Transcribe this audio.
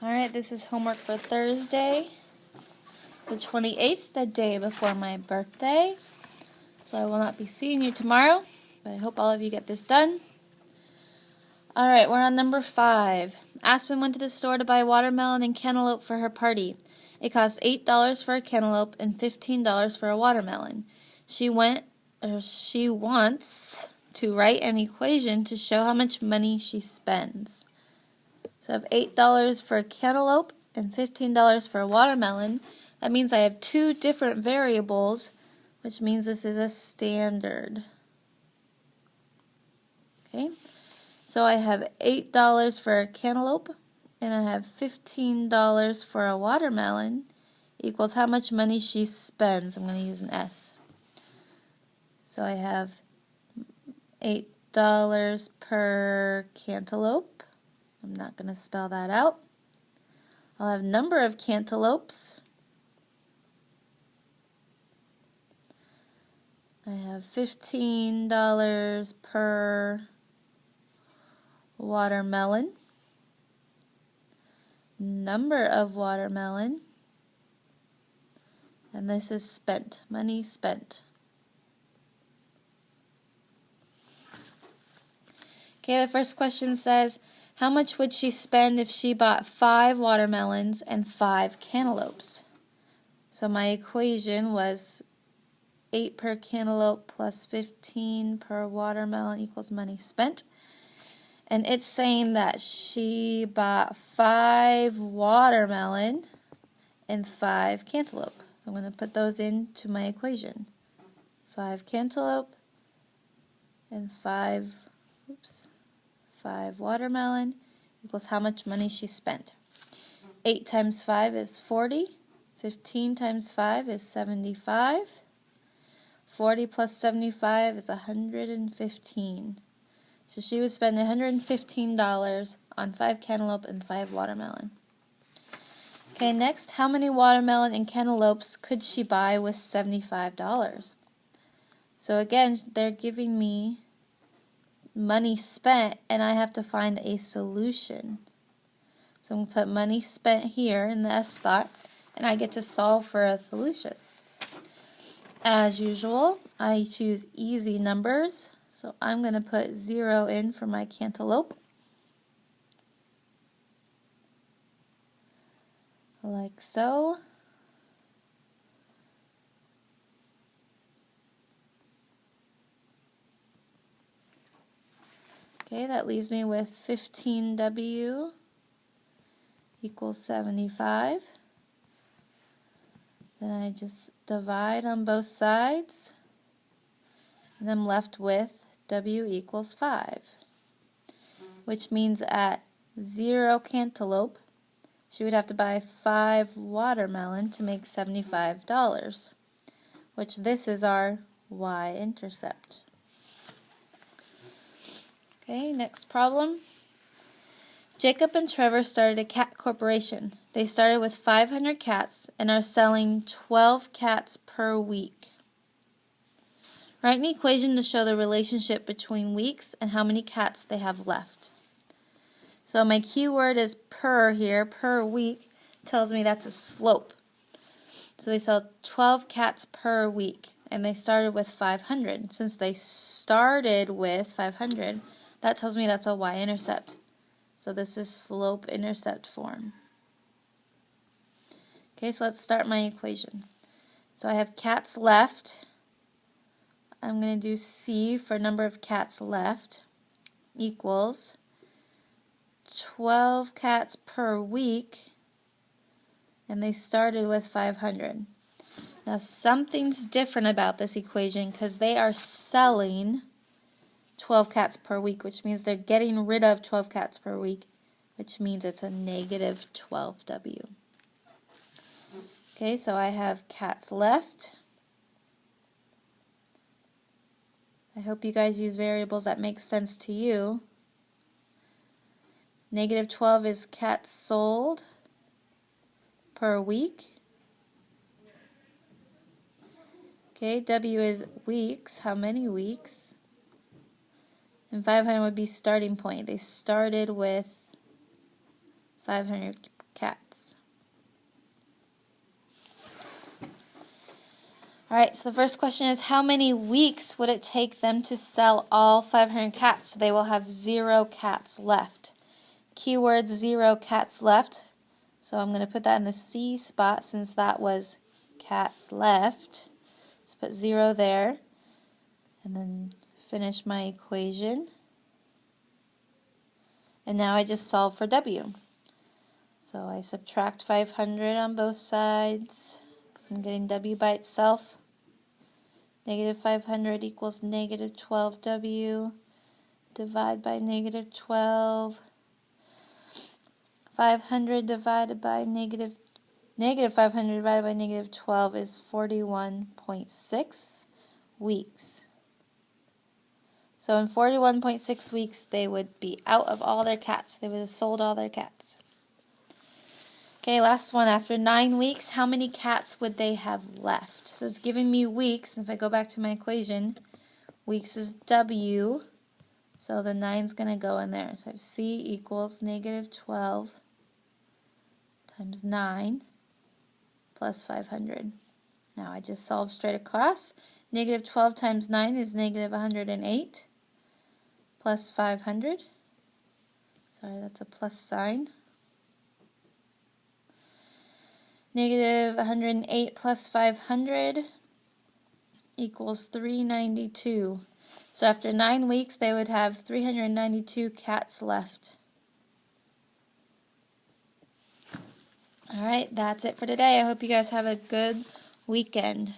Alright, this is homework for Thursday, the 28th, the day before my birthday. So I will not be seeing you tomorrow, but I hope all of you get this done. Alright, we're on number 5. Aspen went to the store to buy watermelon and cantaloupe for her party. It cost $8 for a cantaloupe and $15 for a watermelon. She wants to write an equation to show how much money she spends. So I have $8 for a cantaloupe and $15 for a watermelon. That means I have two different variables, which means this is a standard. Okay, so I have $8 for a cantaloupe and I have $15 for a watermelon equals how much money she spends. I'm going to use an S. So I have $8 per cantaloupe. I'm not going to spell that out. I'll have number of cantaloupes. I have $15 per watermelon. Number of watermelon. And this is spent, money spent. Okay, the first question says, how much would she spend if she bought 5 watermelons and 5 cantaloupes? So my equation was 8 per cantaloupe plus 15 per watermelon equals money spent. And it's saying that she bought 5 watermelon and 5 cantaloupe. So I'm going to put those into my equation. 5 cantaloupe and 5 watermelon equals how much money she spent. 8 times 5 is 40. 15 times 5 is 75. 40 plus 75 is 115. So she would spend $115 on 5 cantaloupe and 5 watermelon. Okay, next, how many watermelon and cantaloupes could she buy with $75? So again, they're giving me money spent, and I have to find a solution. So I'm going to put money spent here in the S spot, and I get to solve for a solution. As usual, I choose easy numbers, so I'm going to put 0 in for my cantaloupe, like so. Okay, that leaves me with 15W equals 75. Then I just divide on both sides, and I'm left with W equals 5, which means at 0 cantaloupe, she would have to buy 5 watermelon to make $75, which this is our y-intercept. Okay, next problem. Jacob and Trevor started a cat corporation. They started with 500 cats and are selling 12 cats per week. Write an equation to show the relationship between weeks and how many cats they have left. So my keyword is per here. Per week tells me that's a slope. So they sell 12 cats per week, and they started with 500. Since they started with 500, that tells me that's a y-intercept. So this is slope-intercept form. Okay, so let's start my equation. So I have cats left. I'm going to do C for number of cats left equals 12 cats per week, and they started with 500. Now something's different about this equation because they are selling 12 cats per week, which means they're getting rid of 12 cats per week, which means it's a negative 12W. Okay, so I have cats left. I hope you guys use variables that make sense to you. Negative 12 is cats sold per week. Okay, W is weeks, how many weeks? And 500 would be starting point. They started with 500 cats. Alright, so the first question is, how many weeks would it take them to sell all 500 cats? So they will have 0 cats left. Keyword 0 cats left. So I'm going to put that in the C spot since that was cats left. Let's put 0 there. And then finish my equation. And now I just solve for W. So I subtract 500 on both sides because I'm getting W by itself. Negative 500 equals negative 12W. Divide by negative 12. 500 divided by negative 500 divided by negative 12 is 41.6 weeks. So in 41.6 weeks, they would be out of all their cats. They would have sold all their cats. Okay, last one. After 9 weeks, how many cats would they have left? So it's giving me weeks. If I go back to my equation, weeks is W. So the 9's going to go in there. So I have C equals negative 12 times 9 plus 500. Now I just solve straight across. Negative 12 times 9 is negative 108 plus 500. Sorry, that's a plus sign. Negative 108 plus 500 equals 392. So after 9 weeks, they would have 392 cats left. Alright, that's it for today. I hope you guys have a good weekend.